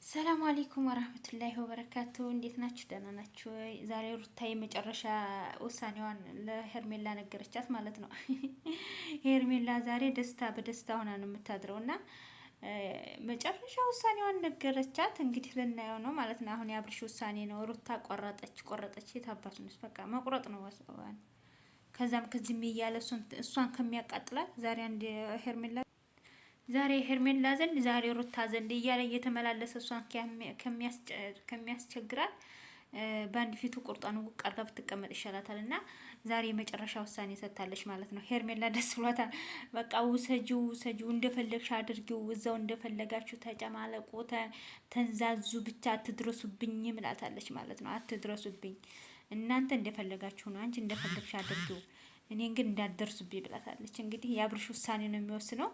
ሰላም አለይኩም ወራህመቱላሂ ወበረካቱ። እንዴት ናችሁ? ደህና ናችሁ? ዛሬ ሩታ የመጨረሻ ውሳኔዋን ለሄርሜላ ነገረቻት ማለት ነው። ሄርሜላ ዛሬ ደስታ በደስታ ሆና ነው የምታድረው እና መጨረሻ ውሳኔዋን ነገረቻት። እንግዲህ ልናየው ነው ማለት ነው። አሁን የአብርሽ ውሳኔ ነው። ሩታ ቆረጠች። የታባቱ ነች። በቃ መቁረጥ ነው ወስዋን ከዛም ከዚህም እያለ እሷን ከሚያቃጥላት ዛሬ ሄርሜላ ዘንድ ዛሬ ሩታ ዘንድ እያለ እየተመላለሰ እሷን ከሚያስቸግራት በአንድ ፊቱ ቁርጧን ውቅ አርጋ ብትቀመጥ ይሻላታል። እና ዛሬ የመጨረሻ ውሳኔ ሰጥታለች ማለት ነው። ሄርሜላ ደስ ብሏታል። በቃ ውሰጂው፣ እንደፈለግሽ አድርጊው፣ እዛው እንደፈለጋችሁ ተጨማለቁ፣ ተንዛዙ፣ ብቻ አትድረሱብኝ ምላታለች ማለት ነው። አትድረሱብኝ፣ እናንተ እንደፈለጋችሁ ነው፣ አንቺ እንደፈለግሽ አድርጊው፣ እኔን ግን እንዳትደርሱብኝ ብላታለች። እንግዲህ የአብርሽ ውሳኔ ነው የሚወስነው።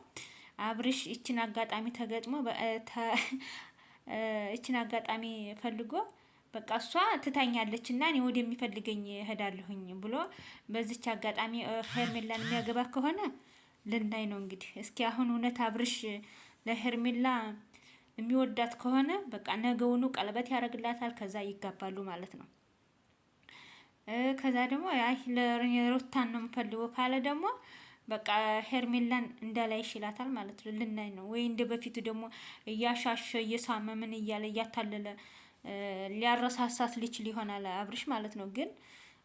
አብርሽ ይችን አጋጣሚ ተገጥሞ ይችን አጋጣሚ ፈልጎ በቃ እሷ ትታኛለች እና እኔ ወደሚፈልገኝ እሄዳለሁኝ ብሎ በዚች አጋጣሚ ሄርሜላን የሚያገባ ከሆነ ልናይ ነው እንግዲህ። እስኪ አሁን እውነት አብርሽ ለሄርሜላ የሚወዳት ከሆነ በቃ ነገውኑ ቀለበት ያደርግላታል፣ ከዛ ይጋባሉ ማለት ነው። ከዛ ደግሞ አይ ለሩታን ነው የምፈልገው ካለ ደግሞ በቃ ሄርሜላን እንዳላይ ይሽላታል ማለት ነው። ልናይ ነው ወይ እንደ በፊቱ ደግሞ እያሻሸ እየሳመ ምን እያለ እያታለለ ሊያረሳሳት ሊችል ይሆናል አብርሽ ማለት ነው። ግን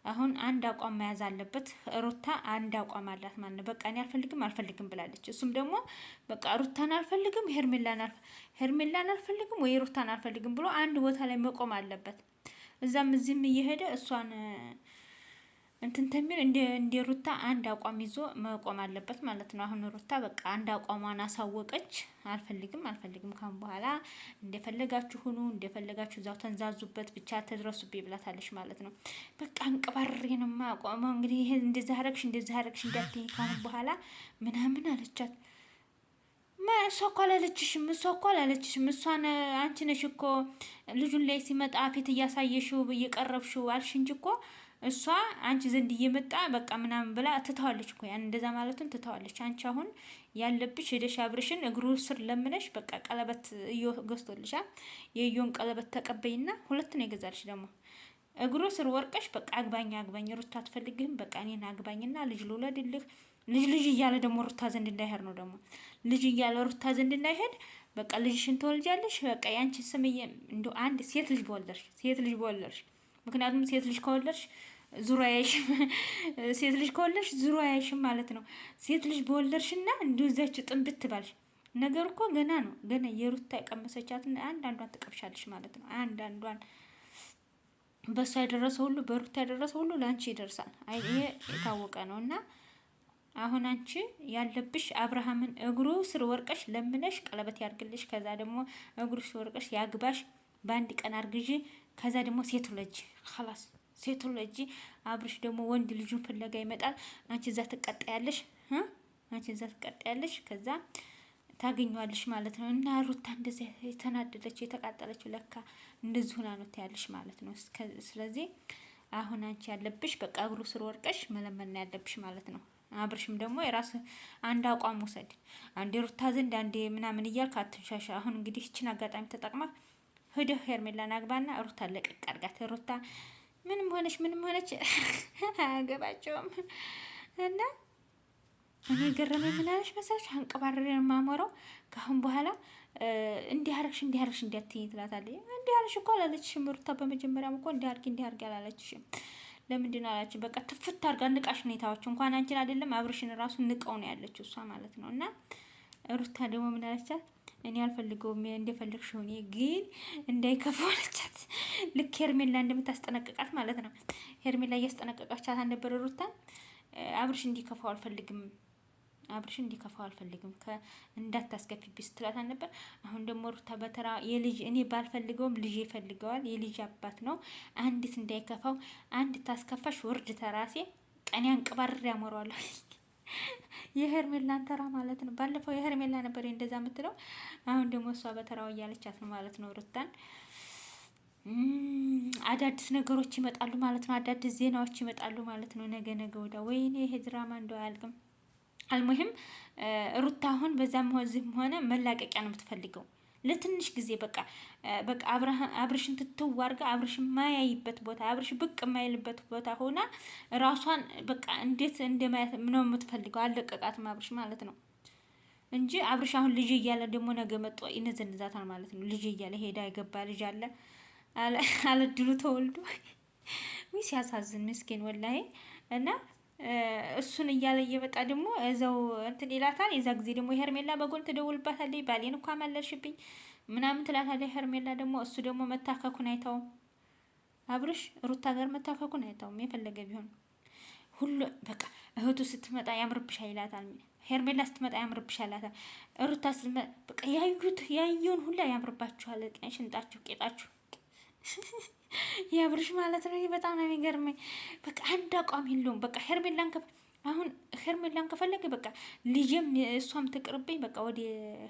አሁን አንድ አቋም መያዝ አለበት። ሩታ አንድ አቋም አላት ማለት ነው። በቃ እኔ አልፈልግም ብላለች። እሱም ደግሞ በቃ ሩታን አልፈልግም፣ ሄርሜላን አልፈልግም ወይ ሩታን አልፈልግም ብሎ አንድ ቦታ ላይ መቆም አለበት። እዛም እዚህም እየሄደ እሷን እንትን ተሚል እንደ ሩታ አንድ አቋም ይዞ መቆም አለበት ማለት ነው። አሁን ሩታ በቃ አንድ አቋሟን አሳወቀች። አልፈልግም ካሁን በኋላ እንደፈለጋችሁ ሁኑ፣ እንደፈለጋችሁ እዛው ተንዛዙበት፣ ብቻ ተድረሱብኝ ብላታለች ማለት ነው። በቃ እንቅባሬ ነው የማቆመው እንግዲህ ይሄ እንደዚህ አደረግሽ እንዳትዪ ካሁን በኋላ ምናምን አለቻት። እሷ እኮ አላለችሽም። እሷን አንቺ ነሽ እኮ ልጁን ላይ ሲመጣ ፊት እያሳየሽው እየቀረብሽው አልሽ እንጂ እኮ እሷ አንቺ ዘንድ እየመጣ በቃ ምናምን ብላ ትተዋለች እኮ ያን እንደዛ ማለቱን ትተዋለች። አንቺ አሁን ያለብሽ ሄደሽ አብርሽን እግሩ ስር ለምነሽ በቃ ቀለበት ገዝቶልሻል። የዮን ቀለበት ተቀበይና ሁለት ነው የገዛልሽ ደግሞ እግሩ ስር ወርቀሽ በቃ አግባኝ ሩታ አትፈልግህም፣ በቃ እኔን አግባኝና ልጅ ልውለድልህ። ልጅ እያለ ደግሞ ሩታ ዘንድ እንዳይሄድ ነው ደግሞ ልጅ እያለ ሩታ ዘንድ እንዳይሄድ በቃ ልጅሽን ትወልጃለሽ። በቃ ያንቺ ስምዬ እንደው አንድ ሴት ልጅ በወለድሽ ምክንያቱም ሴት ልጅ ከወለድሽ ዙሮ አያይሽም። ሴት ልጅ ከወለድሽ ዙሮ አያይሽም ማለት ነው። ሴት ልጅ በወለድሽና እንዲሁ እዛችሁ ጥንብት ባልሽ ነገር እኮ ገና ነው። ገና የሩታ የቀመሰቻትን አንዳንዷን ትቀብሻለሽ ማለት ነው። አንዳንዷን በሷ የደረሰ ሁሉ በሩታ የደረሰ ሁሉ ለአንቺ ይደርሳል። ይሄ የታወቀ ነው። እና አሁን አንቺ ያለብሽ አብርሃምን እግሩ ስር ወርቀሽ ለምነሽ ቀለበት ያርግልሽ። ከዛ ደግሞ እግሩ ስር ወርቀሽ ያግባሽ። በአንድ ቀን አርግዢ። ከዛ ደግሞ ሴት ልጅ خلاص ሴት ልጅ አብርሽ ደግሞ ወንድ ልጁን ፍለጋ ይመጣል። አንቺ እዛ ትቀጣያለሽ። ከዛ ታገኘዋለሽ ማለት ነው። እና ሩታ እንደዚህ የተናደደች የተቃጠለችው ለካ እንደዚህ ሆና ነው ታያለሽ ማለት ነው። ስለዚህ አሁን አንቺ ያለብሽ በቃ እግሩ ስር ወርቀሽ መለመን ያለብሽ ማለት ነው። አብርሽም ደግሞ የራስ አንድ አቋም ውሰድ። አንዴ ሩታ ዘንድ አንዴ ምናምን እያልክ አትንሻሻ። አሁን እንግዲህ ይችን አጋጣሚ ተጠቅማ ሄደህ ሄርሜላን አግባና ሩታ ለቀቅ አድርጋት። ሩታ ምንም ሆነች አያገባቸውም። እና እኔ ገረመኝ ምን አለሽ መሰለሽ? አንቀባረሬ የማሞረው ከአሁን በኋላ እንዲህ አደረግሽ እንዳትዪ ትላታለች። እንዲህ አለሽ እኮ አላለችሽም ሩታ። በመጀመሪያም እኮ እንዲህ አድርጊ አላለችሽም። ለምንድን ነው አላችሁ? በቃ ትፍት አድርጋ ንቃሽ ሁኔታዎች እንኳን አንቺን አይደለም አብርሽን ራሱ ንቀው ነው ያለችው እሷ ማለት ነው። እና ሩታ ደግሞ ምን አለቻት? እኔ አልፈልገውም እንደፈለግሽ ሆኔ ግን እንዳይከፋው አለቻት። ልክ ሄርሜላ እንደምታስጠነቅቃት ማለት ነው። ሄርሜላ እያስጠነቀቃቻት አልነበረ ሩታን? አብርሽ እንዲከፋው አልፈልግም እንዳታስከፊብኝ ስትላት አልነበር? አሁን ደግሞ ሩታ በተራ እኔ ባልፈልገውም ልጅ ይፈልገዋል፣ የልጅ አባት ነው። አንዲት እንዳይከፋው አንድ ታስከፋሽ ውርድ ተራሴ ቀኔ አንቀባርር ያመሯለሁ። የሄርሜላን ተራ ማለት ነው። ባለፈው የሄርሜላ ነበር እንደዛ የምትለው፣ አሁን ደግሞ እሷ በተራው እያለቻት ነው ማለት ነው ሩታን። አዳዲስ ነገሮች ይመጣሉ ማለት ነው። አዳዲስ ዜናዎች ይመጣሉ ማለት ነው። ነገ ወዲያ ወይኔ ይሄ ድራማ እንደው አያልቅም። አልሙሂም ሩታ አሁን በዛም ሆነ መላቀቂያ ነው የምትፈልገው። ለትንሽ ጊዜ በቃ በቃ አብርሽን ትትዋርጋ አብርሽን ማያይበት ቦታ አብርሽ ብቅ የማይልበት ቦታ ሆና ራሷን በቃ እንዴት እንደማያት ነው የምትፈልገው። አለቀቃትም አብርሽ ማለት ነው እንጂ አብርሽ አሁን ልጅ እያለ ደግሞ ነገ መጥቶ ይነዘንዛታል ማለት ነው። ልጅ እያለ ሄዳ የገባ ልጅ አለ አለ ድሉ ተወልዶ ወይ ሲያሳዝን ምስኪን ወላሂ። እና እሱን እያለ እየመጣ ደግሞ እዛው እንትን ይላታል። የዛ ጊዜ ደግሞ ሄርሜላ በጎን ትደውልባታለች። ባሌን እኮ አማለልሽብኝ ምናምን ትላታለች። ሄርሜላ ደግሞ እሱ ደግሞ መታከኩን አይተውም። አብርሽ ሩታ ጋር መታከኩን አይተውም። የፈለገ ቢሆን ሁሉ በቃ እህቱ ስትመጣ ያምርብሻል ይላታል። ሄርሜላ ስትመጣ ያምርብሻል ይላታል። ሩታ ስትመጣ በቃ ያዩን ሁላ ያምርባችኋል። ሽንጣችሁ፣ ቄጣችሁ የአብርሽ ማለት ነው። በጣም ነው የሚገርመኝ። በቃ አንድ አቋም የለውም። በቃ ሄርሜላን ከፈለገ በቃ ልጅም እሷም ትቅርብኝ፣ በቃ ወደ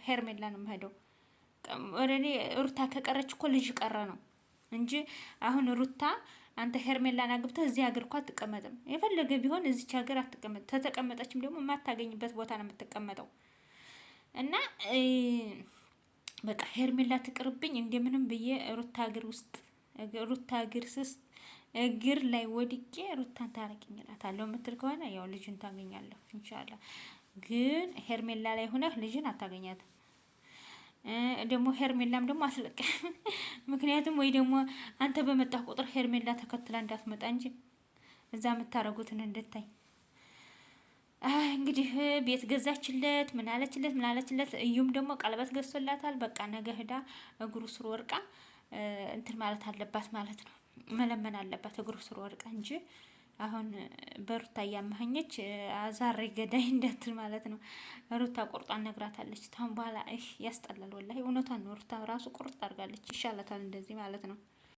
ሄርሜላ ነው የምሄደው። ወደ እኔ ሩታ ከቀረች እኮ ልጅ ቀረ ነው እንጂ አሁን ሩታ አንተ ሄርሜላን አግብተህ እዚህ ሀገር እኮ አትቀመጥም። የፈለገ ቢሆን እዚች ሀገር አትቀመጥ። ተተቀመጠችም ደግሞ የማታገኝበት ቦታ ነው የምትቀመጠው። እና በቃ ሄርሜላ ትቅርብኝ እንደምንም ብዬ ሩታ እግር ስስ እግር ላይ ወድቄ ሩታን ታረቂኝ እላታለሁ የምትል ከሆነ ያው ልጅን ታገኛለሁ ኢንሻአላህ። ግን ሄርሜላ ላይ ሆነህ ልጅን አታገኛትም። ደግሞ ሄርሜላም ደግሞ አስለቀ ምክንያቱም ወይ ደግሞ አንተ በመጣህ ቁጥር ሄርሜላ ተከትላ እንዳትመጣ እንጂ እዛ የምታረጉትን እንድታይ። እንግዲህ ቤት ገዛችለት ምን አለችለት። እዩም ደግሞ ቀለበት ገዝቶላታል። በቃ ነገ ሄዳ እግሩ ስር ወርቃ እንትን ማለት አለባት ማለት ነው። መለመን አለባት እግሩ ስር ወርቃ እንጂ አሁን በሩታ እያመሀኘች አዛሬ ገዳይ እንዳትል ማለት ነው። ሩታ ቁርጧን ነግራታለች። ታም በኋላ ያስጠላል ወላሂ። እውነቷን ነው። ሩታ ራሱ ቁርጥ አድርጋለች። ይሻላታል እንደዚህ ማለት ነው።